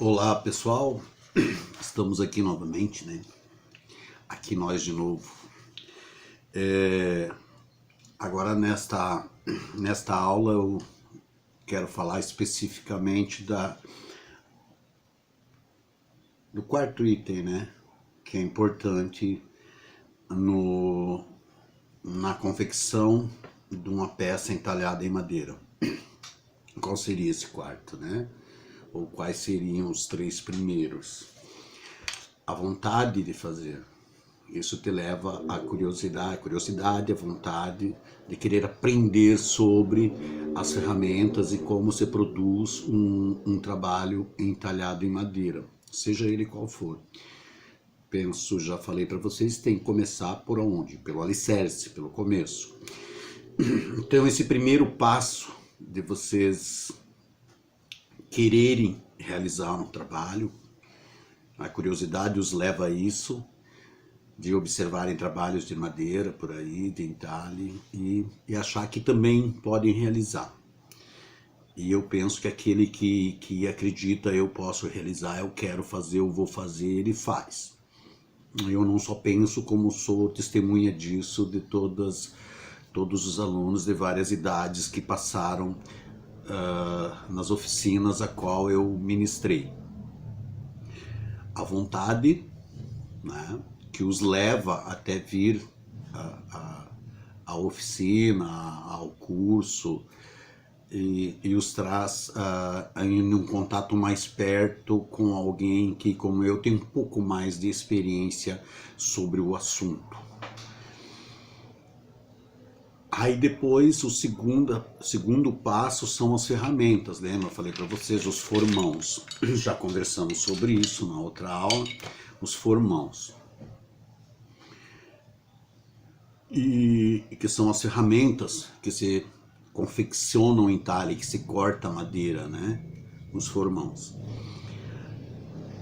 Olá pessoal, estamos aqui novamente, né? Aqui nós de novo. Agora nesta aula eu quero falar especificamente do quarto item, né? Que é importante na confecção de uma peça entalhada em madeira. Qual seria esse quarto, né? Ou quais seriam os três primeiros? A vontade de fazer. Isso te leva à curiosidade, a vontade de querer aprender sobre as ferramentas e como se produz um trabalho entalhado em madeira, seja ele qual for. Já falei para vocês, tem que começar por onde? Pelo alicerce, pelo começo. Então esse primeiro passo de vocês quererem realizar um trabalho, a curiosidade os leva a isso, de observarem trabalhos de madeira por aí, de entalhe, e achar que também podem realizar. E eu penso que aquele que acredita eu posso realizar, eu quero fazer, eu vou fazer, ele faz. Eu não só penso, como sou testemunha disso de todos os alunos de várias idades que passaram nas oficinas a qual eu ministrei. A vontade, né, que os leva até vir à oficina, ao curso, e os traz em um contato mais perto com alguém que, como eu, tem um pouco mais de experiência sobre o assunto. Aí depois o segundo passo são as ferramentas, lembra? Eu falei para vocês, os formãos. Já conversamos sobre isso na outra aula, os formãos. E que são as ferramentas que se confeccionam em entalhe, que se corta a madeira, né? Os formãos.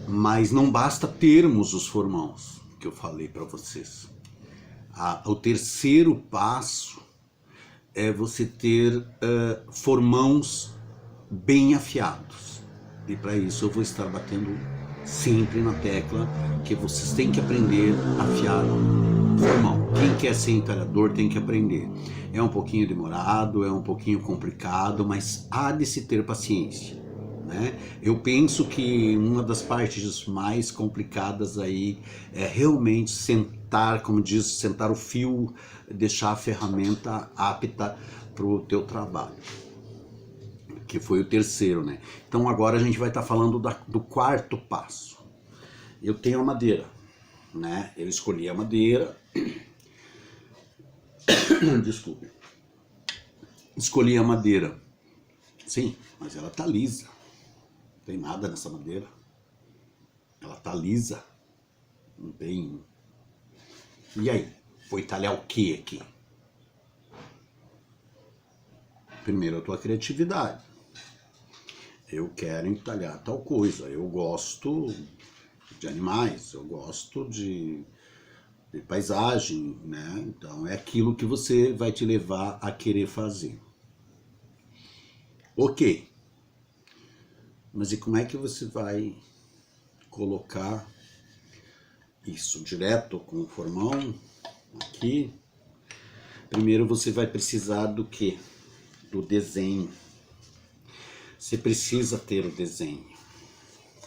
Mas não basta termos os formãos, que eu falei para vocês. O terceiro passo é você ter formãos bem afiados. E para isso eu vou estar batendo sempre na tecla que vocês têm que aprender a afiar o formão. Quem quer ser entalhador tem que aprender. É um pouquinho demorado, é um pouquinho complicado, mas há de se ter paciência, né? Eu penso que uma das partes mais complicadas aí é realmente sentar, como diz, sentar o fio, deixar a ferramenta apta para o teu trabalho, que foi o terceiro, né? Então agora a gente vai estar falando do quarto passo. Eu tenho a madeira, né? Eu escolhi a madeira. Desculpe. Escolhi a madeira. Sim, mas ela tá lisa. Não tem nada nessa madeira. Ela tá lisa. Não tem. E aí? Vou entalhar o que aqui? Primeiro a tua criatividade. Eu quero entalhar tal coisa. Eu gosto de animais, eu gosto de paisagem, né? Então é aquilo que você vai te levar a querer fazer. Ok. Mas e como é que você vai colocar isso direto com o formão aqui? Primeiro você vai precisar do quê? Do desenho. Você precisa ter o desenho,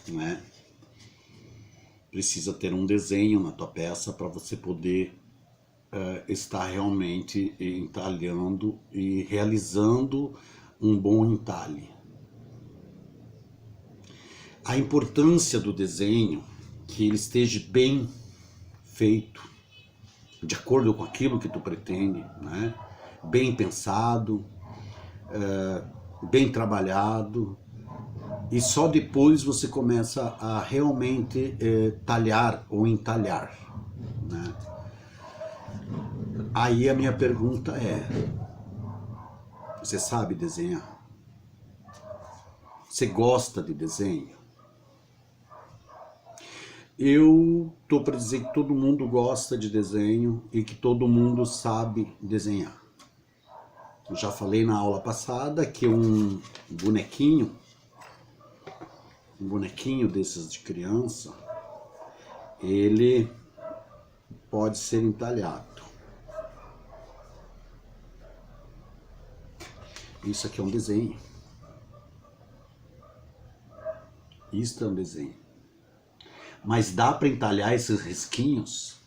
né? Precisa ter um desenho na tua peça para você poder estar realmente entalhando e realizando um bom entalhe. A importância do desenho, que ele esteja bem feito, de acordo com aquilo que tu pretende, né? Bem pensado, bem trabalhado, e só depois você começa a realmente talhar ou entalhar, né? Aí a minha pergunta é: você sabe desenhar? Você gosta de desenho? Eu tô para dizer que todo mundo gosta de desenho e que todo mundo sabe desenhar. Eu já falei na aula passada que um bonequinho um bonequinho desses de criança, ele pode ser entalhado. Isso aqui é um desenho. Isto é um desenho. Mas dá para entalhar esses risquinhos?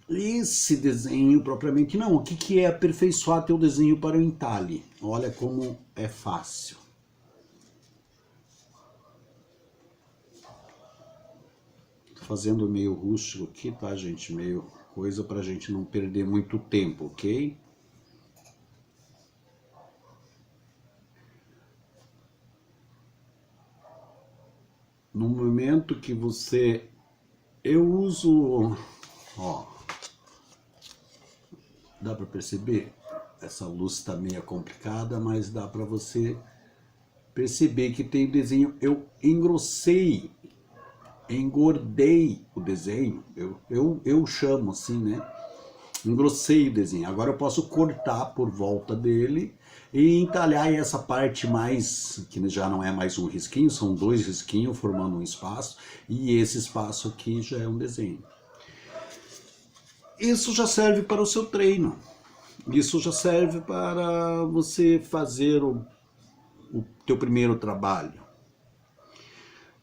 Esse desenho propriamente não. O que é aperfeiçoar teu desenho para o entalhe? Olha como é fácil. Tô fazendo meio rústico aqui, tá, gente? Meio coisa para a gente não perder muito tempo, ok? No momento que você... Eu uso... Ó, dá para perceber? Essa luz está meio complicada, mas dá para você perceber que tem desenho. Eu engrossei, engordei o desenho. Eu chamo assim, né? Engrossei o desenho. Agora eu posso cortar por volta dele e entalhar essa parte mais, que já não é mais um risquinho, são dois risquinhos formando um espaço, e esse espaço aqui já é um desenho. Isso já serve para o seu treino. Isso já serve para você fazer o teu primeiro trabalho.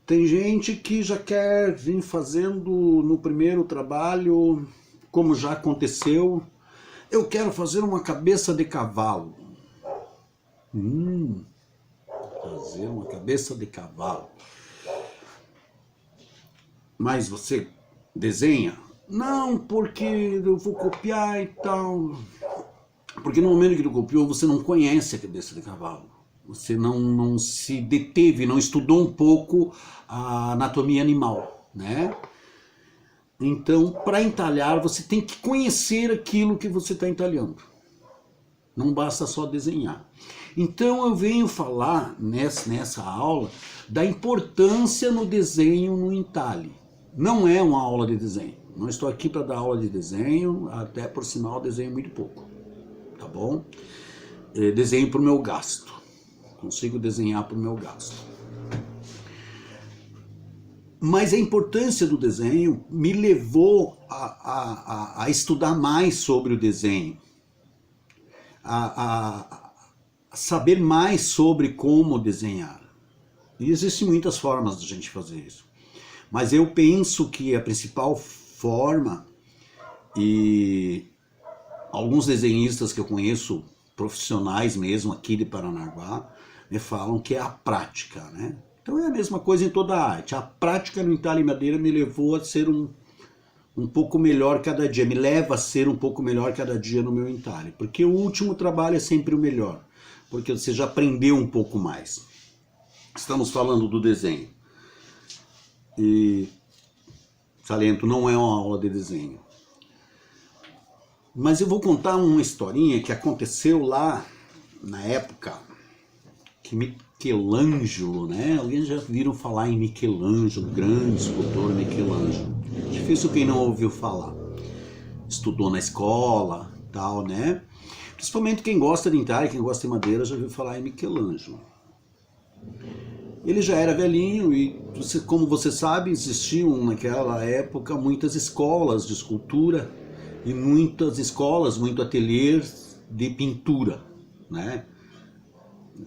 Tem gente que já quer vir fazendo no primeiro trabalho, como já aconteceu, eu quero fazer uma cabeça de cavalo. Fazer uma cabeça de cavalo. Mas você desenha? Não, porque eu vou copiar e tal. Porque no momento que tu copiou, você não conhece a cabeça de cavalo. Você não se deteve, não estudou um pouco a anatomia animal, né? Então, para entalhar, você tem que conhecer aquilo que você está entalhando. Não basta só desenhar. Então, eu venho falar nessa aula da importância no desenho, no entalhe. Não é uma aula de desenho. Não estou aqui para dar aula de desenho, até por sinal, desenho muito pouco. Tá bom? Desenho para o meu gasto. Consigo desenhar para o meu gasto. Mas a importância do desenho me levou a estudar mais sobre o desenho. A saber mais sobre como desenhar. E existem muitas formas de a gente fazer isso. Mas eu penso que a principal forma, e alguns desenhistas que eu conheço, profissionais mesmo aqui de Paranaguá, me falam que é a prática, né? Então é a mesma coisa em toda a arte. A prática no entalhe madeira me levou a ser um pouco melhor cada dia, me leva a ser um pouco melhor cada dia no meu entalhe, porque o último trabalho é sempre o melhor, porque você já aprendeu um pouco mais. Estamos falando do desenho. E saliento, não é uma aula de desenho. Mas eu vou contar uma historinha que aconteceu lá na época que Michelangelo, né? Alguém já viram falar em Michelangelo, grande escultor Michelangelo. Difícil quem não ouviu falar. Estudou na escola, tal, né? Principalmente quem gosta de entalhe, quem gosta de madeira, já ouviu falar em Michelangelo. Ele já era velhinho e, como você sabe, existiam naquela época muitas escolas de escultura e muitas escolas, muitos ateliês de pintura, né?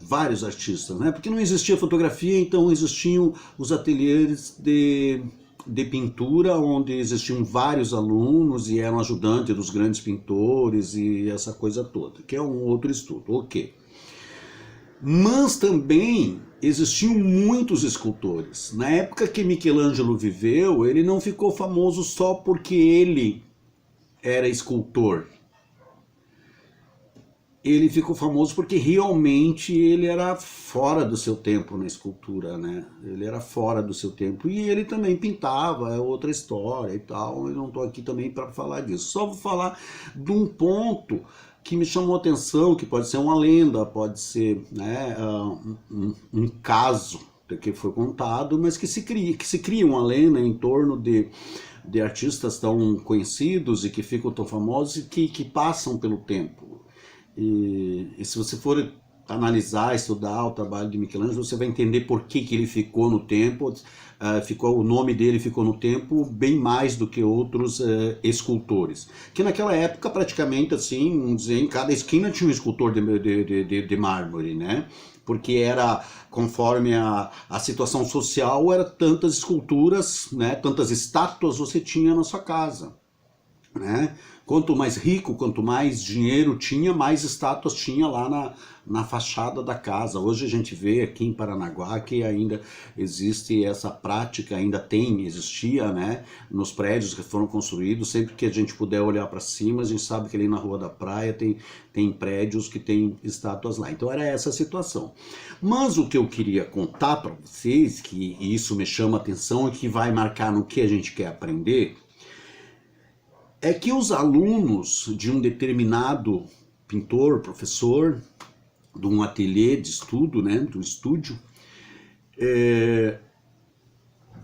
Vários artistas, né? Porque não existia fotografia, então existiam os ateliês de pintura, onde existiam vários alunos e eram ajudantes dos grandes pintores e essa coisa toda, que é um outro estudo, ok. Mas também existiam muitos escultores. Na época que Michelangelo viveu, ele não ficou famoso só porque ele era escultor. Ele ficou famoso porque realmente ele era fora do seu tempo na escultura, né? Ele era fora do seu tempo. E ele também pintava, é outra história e tal. Eu não estou aqui também para falar disso. Só vou falar de um ponto que me chamou a atenção, que pode ser uma lenda, pode ser, né, um caso que foi contado, mas que se cria uma lenda em torno de artistas tão conhecidos e que ficam tão famosos e que passam pelo tempo. E se você for analisar, estudar o trabalho de Michelangelo, você vai entender por que ele ficou no tempo, o nome dele ficou no tempo bem mais do que outros escultores. Que naquela época, praticamente assim, vamos dizer, em cada esquina tinha um escultor de mármore, né? Porque era, conforme a situação social, era tantas esculturas, né? Tantas estátuas você tinha na sua casa, né? Quanto mais rico, quanto mais dinheiro tinha, mais estátuas tinha lá na fachada da casa. Hoje a gente vê aqui em Paranaguá que ainda existe essa prática, existia, né? Nos prédios que foram construídos, sempre que a gente puder olhar para cima, a gente sabe que ali na Rua da Praia tem prédios que tem estátuas lá. Então era essa a situação. Mas o que eu queria contar para vocês, que isso me chama a atenção e que vai marcar no que a gente quer aprender, é que os alunos de um determinado pintor, professor, de um ateliê de estudo, né, do estúdio,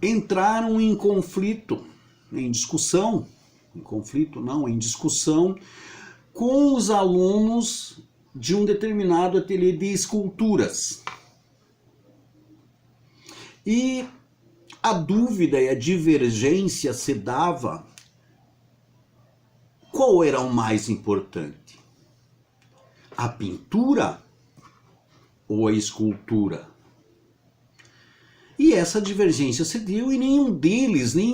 entraram em conflito, em discussão com os alunos de um determinado ateliê de esculturas. E a dúvida e a divergência se dava: qual era o mais importante? A pintura ou a escultura? E essa divergência se deu e nenhum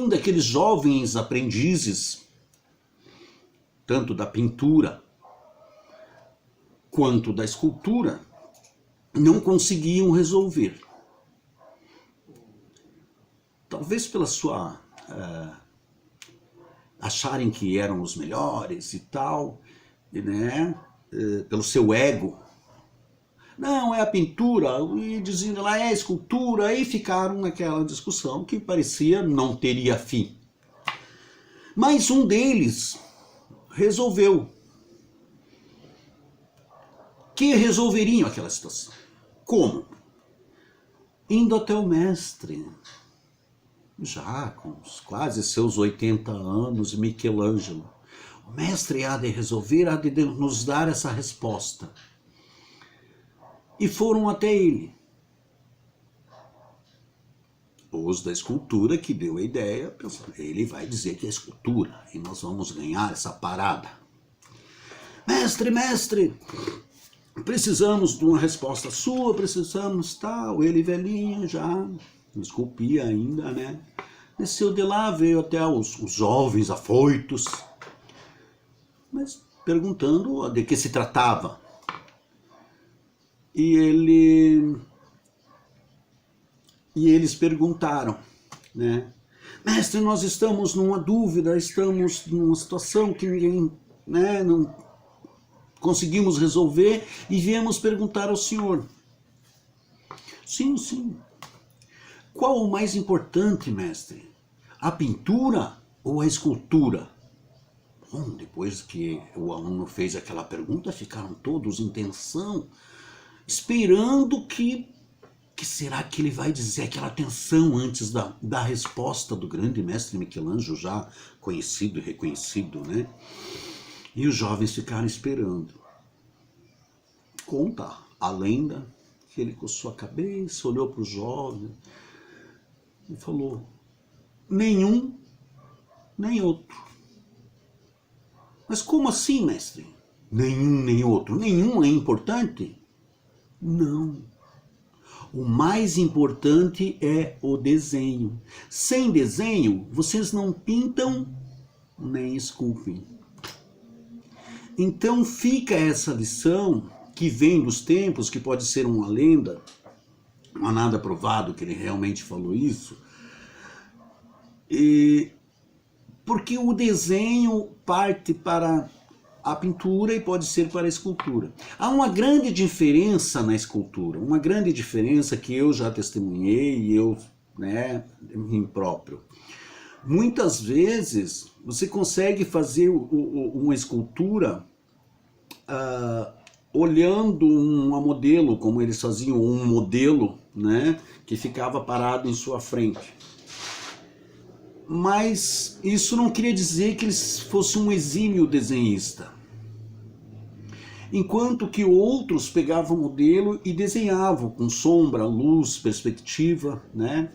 daqueles jovens aprendizes, tanto da pintura quanto da escultura, não conseguiam resolver. Talvez pela sua... acharem que eram os melhores e tal, né? Pelo seu ego. Não, é a pintura, e dizendo lá é a escultura, e ficaram naquela discussão que parecia não teria fim. Mas um deles resolveu que resolveriam aquela situação. Como? Indo até o mestre, já com quase seus 80 anos, Michelangelo. O mestre há de resolver, há de nos dar essa resposta. E foram até ele. Os da escultura que deu a ideia, pensando, ele vai dizer que é escultura e nós vamos ganhar essa parada. Mestre, precisamos de uma resposta sua, precisamos tal. Ele velhinho já, esculpia ainda, né? Desceu de lá, veio até os jovens afoitos, mas perguntando de que se tratava. E eles perguntaram, né? Mestre, nós estamos numa dúvida, estamos numa situação que ninguém, né, não conseguimos resolver e viemos perguntar ao senhor. Sim. Qual o mais importante, mestre? A pintura ou a escultura? Bom, depois que o aluno fez aquela pergunta, ficaram todos em tensão, esperando que será que ele vai dizer, aquela tensão antes da resposta do grande mestre Michelangelo, já conhecido e reconhecido, né? E os jovens ficaram esperando. Conta a lenda que ele coçou a cabeça, olhou para os jovens e falou: nenhum, nem outro. Mas como assim, mestre? Nenhum, nem outro. Nenhum é importante? Não. O mais importante é o desenho. Sem desenho, vocês não pintam nem esculpem. Então fica essa lição que vem dos tempos, que pode ser uma lenda, não há nada provado que ele realmente falou isso, porque o desenho parte para a pintura e pode ser para a escultura. Há uma grande diferença na escultura, uma grande diferença que eu já testemunhei e eu, né, em próprio. Muitas vezes você consegue fazer uma escultura olhando uma modelo, como eles faziam, um modelo, né, que ficava parado em sua frente. Mas isso não queria dizer que ele fosse um exímio desenhista. enquanto que outros pegavam o modelo e desenhavam com sombra, luz, perspectiva, né?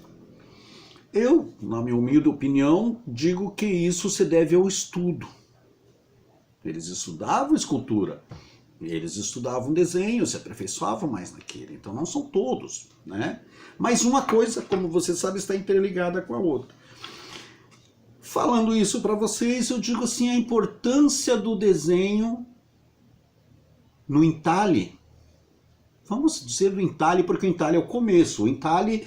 Eu, na minha humilde opinião, digo que isso se deve ao estudo. Eles estudavam escultura, eles estudavam desenho, se aperfeiçoavam mais naquele. Então não são todos, né? Mas uma coisa, como você sabe, está interligada com a outra. Falando isso para vocês, eu digo assim, a importância do desenho no entalhe. Vamos dizer do entalhe, porque o entalhe é o começo. O entalhe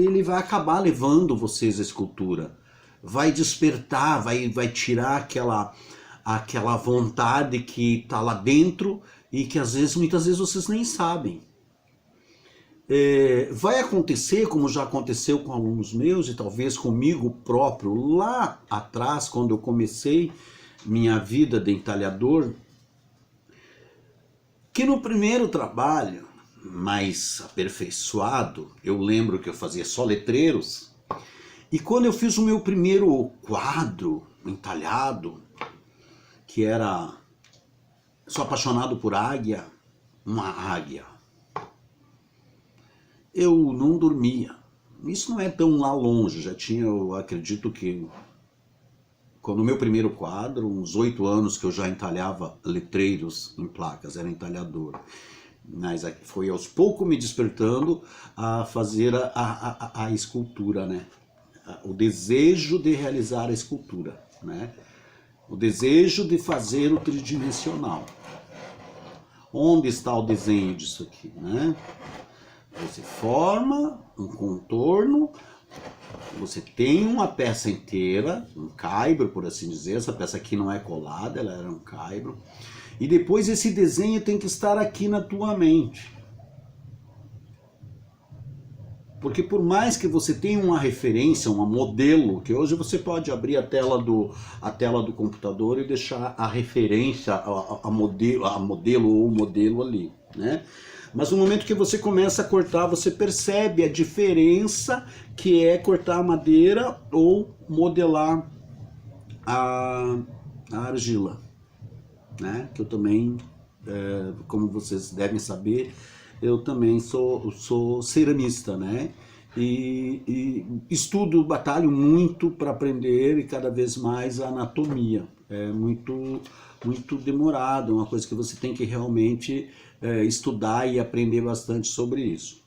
ele vai acabar levando vocês à escultura. Vai despertar, vai tirar aquela vontade que está lá dentro e que muitas vezes vocês nem sabem. Vai acontecer, como já aconteceu com alunos meus e talvez comigo próprio, lá atrás, quando eu comecei minha vida de entalhador, que no primeiro trabalho, mais aperfeiçoado, eu lembro que eu fazia só letreiros, e quando eu fiz o meu primeiro quadro entalhado, que era Sou Apaixonado por Águia, uma águia, eu não dormia. Isso não é tão lá longe, já tinha, eu acredito que, quando o meu primeiro quadro, uns 8 anos que eu já entalhava letreiros em placas, era entalhador. Mas foi aos poucos me despertando a fazer a escultura, né? O desejo de realizar a escultura, né? O desejo de fazer o tridimensional. Onde está o desenho disso aqui, né? Você forma um contorno, você tem uma peça inteira, um caibro, por assim dizer. Essa peça aqui não é colada, ela era um caibro. E depois esse desenho tem que estar aqui na tua mente. Porque por mais que você tenha uma referência, um modelo, que hoje você pode abrir a tela do computador e deixar a referência a modelo ou modelo ali, né? Mas no momento que você começa a cortar, você percebe a diferença que é cortar a madeira ou modelar a argila, né? Que eu também, como vocês devem saber, eu também sou ceramista, né? E estudo, batalho muito para aprender e cada vez mais a anatomia. É muito demorado, é uma coisa que você tem que realmente estudar e aprender bastante sobre isso.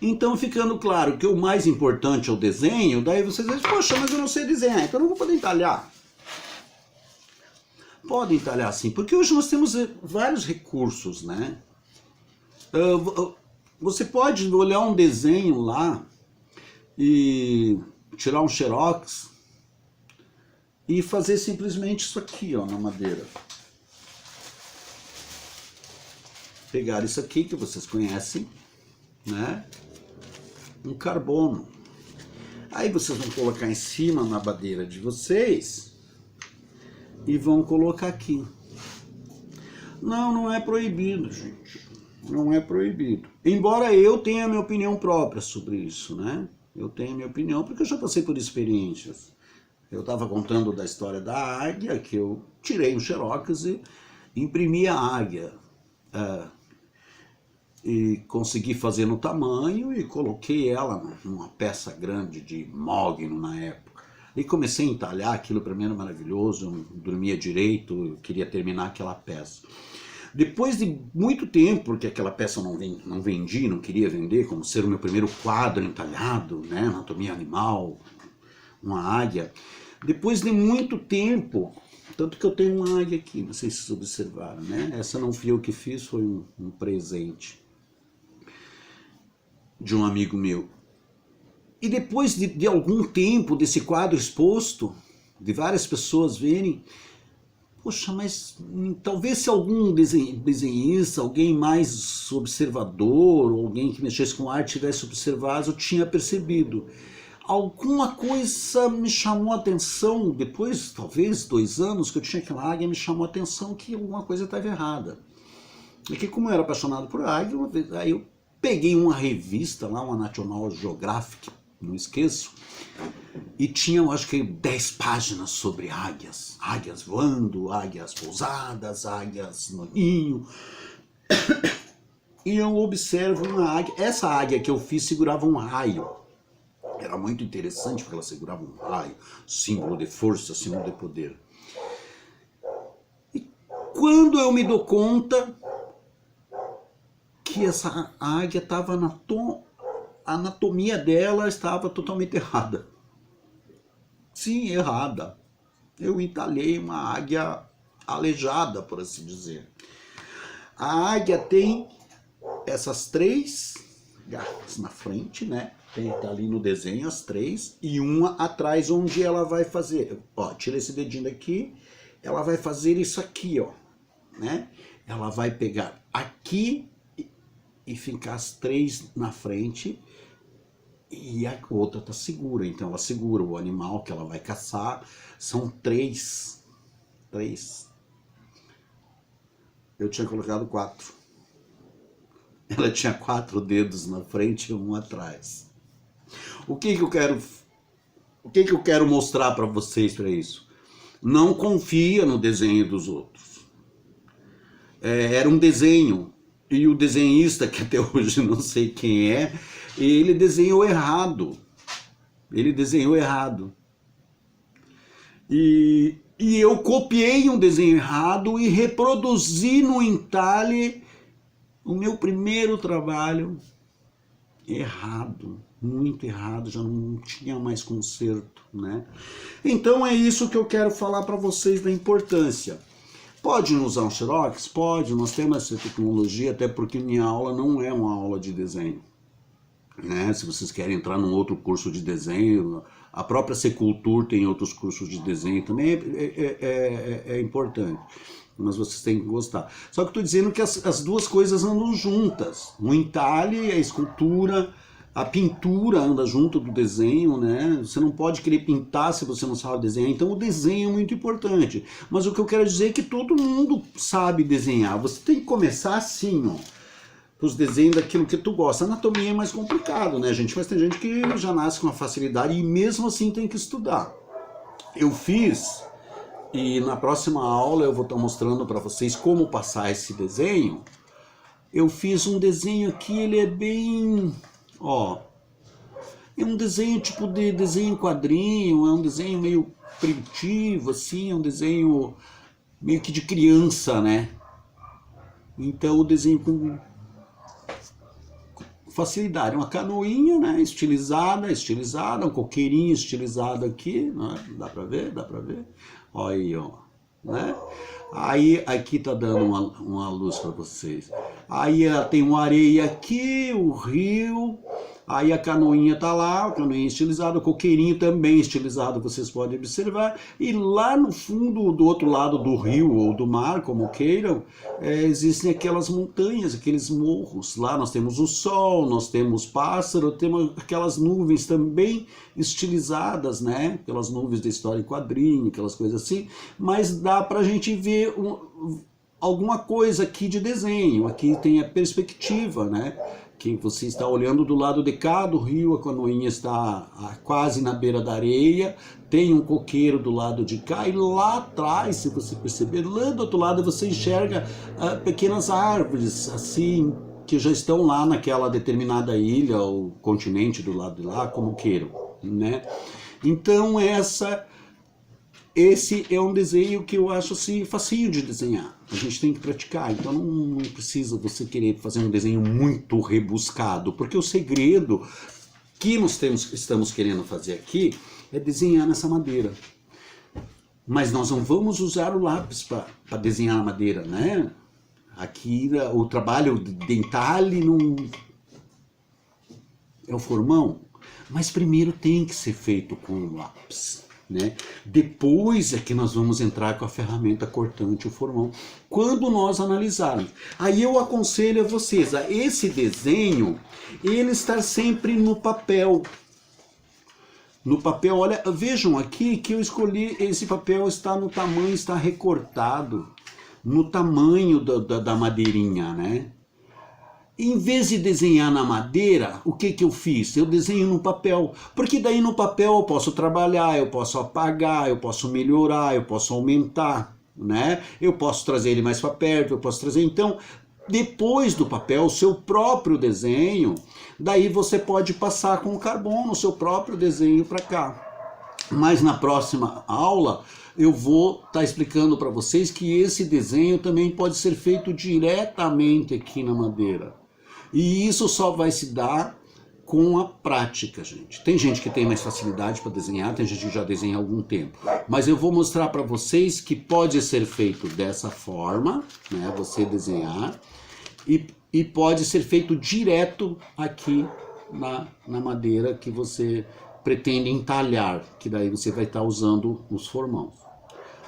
Então, ficando claro que o mais importante é o desenho, daí vocês dizem, poxa, mas eu não sei desenhar, então eu não vou poder entalhar. Pode entalhar sim, porque hoje nós temos vários recursos, né? Você pode olhar um desenho lá e tirar um xerox e fazer simplesmente isso aqui, ó, na madeira. Pegar isso aqui que vocês conhecem, né? Um carbono. Aí vocês vão colocar em cima na madeira de vocês e vão colocar aqui. Não é proibido, gente. Não é proibido. Embora eu tenha a minha opinião própria sobre isso, né? Eu tenho a minha opinião porque eu já passei por experiências. Eu estava contando da história da águia, que eu tirei um xerox e imprimi a águia. E consegui fazer no tamanho e coloquei ela numa peça grande de mogno na época. E comecei a entalhar, aquilo para mim era maravilhoso, eu não dormia direito, eu queria terminar aquela peça. Depois de muito tempo, porque aquela peça eu não vendi, não queria vender, como ser o meu primeiro quadro entalhado, né, anatomia animal, uma águia. Depois de muito tempo, tanto que eu tenho uma águia aqui, não sei se vocês observaram, né? Essa não fui eu que fiz, foi um presente de um amigo meu. E depois de algum tempo desse quadro exposto, de várias pessoas verem, poxa, mas talvez se algum desenhista, alguém mais observador, ou alguém que mexesse com arte tivesse observado, eu tinha percebido. Alguma coisa me chamou a atenção, depois, talvez 2 anos que eu tinha aquela águia, me chamou a atenção que alguma coisa estava errada. E que como eu era apaixonado por águia, aí eu peguei uma revista lá, uma National Geographic, não esqueço. E tinha, eu acho que 10 páginas sobre águias. Águias voando, águias pousadas, águias no ninho. E eu observo uma águia. Essa águia que eu fiz segurava um raio. Era muito interessante porque ela segurava um raio. Símbolo de força, símbolo de poder. E quando eu me dou conta que essa águia estava a anatomia dela estava totalmente errada. Sim, errada. Eu entalhei uma águia aleijada, por assim dizer. A águia tem essas 3 garras na frente, né? Tá ali no desenho as 3 e uma atrás onde ela vai fazer. Ó, tira esse dedinho daqui, ela vai fazer isso aqui, ó, né? Ela vai pegar aqui e ficar as 3 na frente e a outra tá segura. Então ela segura o animal que ela vai caçar. São 3. Eu tinha colocado 4. Ela tinha 4 dedos na frente e um atrás. O que eu quero mostrar para vocês para isso? Não confia no desenho dos outros. Era um desenho e o desenhista, que até hoje não sei quem é, ele desenhou errado. E eu copiei um desenho errado e reproduzi no entalhe o meu primeiro trabalho errado, muito errado, já não tinha mais conserto, né? Então é isso que eu quero falar para vocês da importância. Pode usar um Xerox? Pode, nós temos essa tecnologia, até porque minha aula não é uma aula de desenho, né? Se vocês querem entrar num outro curso de desenho, a própria Secultur tem outros cursos de desenho, também é importante. Mas vocês têm que gostar. Só que eu estou dizendo que as duas coisas andam juntas. O entalhe, a escultura, a pintura anda junto do desenho, né? Você não pode querer pintar se você não sabe desenhar. Então o desenho é muito importante. Mas o que eu quero dizer é que todo mundo sabe desenhar. Você tem que começar assim, ó. Os desenhos daquilo que tu gosta. A anatomia é mais complicado, né, gente? Mas tem gente que já nasce com uma facilidade e mesmo assim tem que estudar. Eu fiz... E na próxima aula eu vou estar mostrando para vocês como passar esse desenho. Eu fiz um desenho aqui, ele é bem... Ó, é um desenho tipo de desenho quadrinho, é um desenho meio primitivo, assim, é um desenho meio que de criança, né? Então o desenho com facilidade, uma canoinha, né, estilizada, um coqueirinho estilizado aqui, né? Dá pra ver? Olha aí, ó, né? Aí aqui tá dando uma luz para vocês. Aí tem uma areia aqui, o rio. Aí a canoinha tá lá, a canoinha estilizada, o coqueirinho também estilizado, vocês podem observar. E lá no fundo, do outro lado do rio ou do mar, como queiram, existem aquelas montanhas, aqueles morros. Lá nós temos o sol, nós temos pássaro, temos aquelas nuvens também estilizadas, né? Aquelas nuvens da história em quadrinho, aquelas coisas assim. Mas dá pra gente ver alguma coisa aqui de desenho. Aqui tem a perspectiva, né? Que você está olhando do lado de cá do rio, a canoinha está quase na beira da areia, tem um coqueiro do lado de cá, e lá atrás, se você perceber, lá do outro lado você enxerga pequenas árvores, assim, que já estão lá naquela determinada ilha, ou continente do lado de lá, como queiram, né? Então esse é um desenho que eu acho assim facinho de desenhar. A gente tem que praticar, então não precisa você querer fazer um desenho muito rebuscado, porque o segredo que nós estamos querendo fazer aqui é desenhar nessa madeira. Mas nós não vamos usar o lápis para desenhar a madeira, né? Aqui o trabalho de entalhe não é o formão, mas primeiro tem que ser feito com o lápis, né? Depois é que nós vamos entrar com a ferramenta cortante, o formão, quando nós analisarmos. Aí eu aconselho a vocês a esse desenho, ele estar sempre no papel. No papel, olha, vejam aqui que eu escolhi, esse papel está no tamanho, está recortado, no tamanho da madeirinha, né? Em vez de desenhar na madeira, o que eu fiz? Eu desenho no papel, porque daí no papel eu posso trabalhar, eu posso apagar, eu posso melhorar, eu posso aumentar, né? Eu posso trazer ele mais para perto, eu posso trazer... Então, depois do papel, o seu próprio desenho, daí você pode passar com o carbono, o seu próprio desenho para cá. Mas na próxima aula eu vou estar explicando para vocês que esse desenho também pode ser feito diretamente aqui na madeira. E isso só vai se dar com a prática, gente. Tem gente que tem mais facilidade para desenhar, tem gente que já desenha há algum tempo. Mas eu vou mostrar para vocês que pode ser feito dessa forma, né? Você desenhar, e pode ser feito direto aqui na madeira que você pretende entalhar, que daí você vai estar usando os formãos.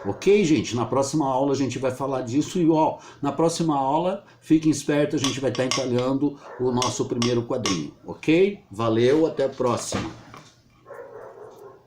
Ok, gente? Na próxima aula a gente vai falar disso e, ó, na próxima aula, fiquem espertos, a gente vai estar entalhando o nosso primeiro quadrinho, ok? Valeu, até a próxima!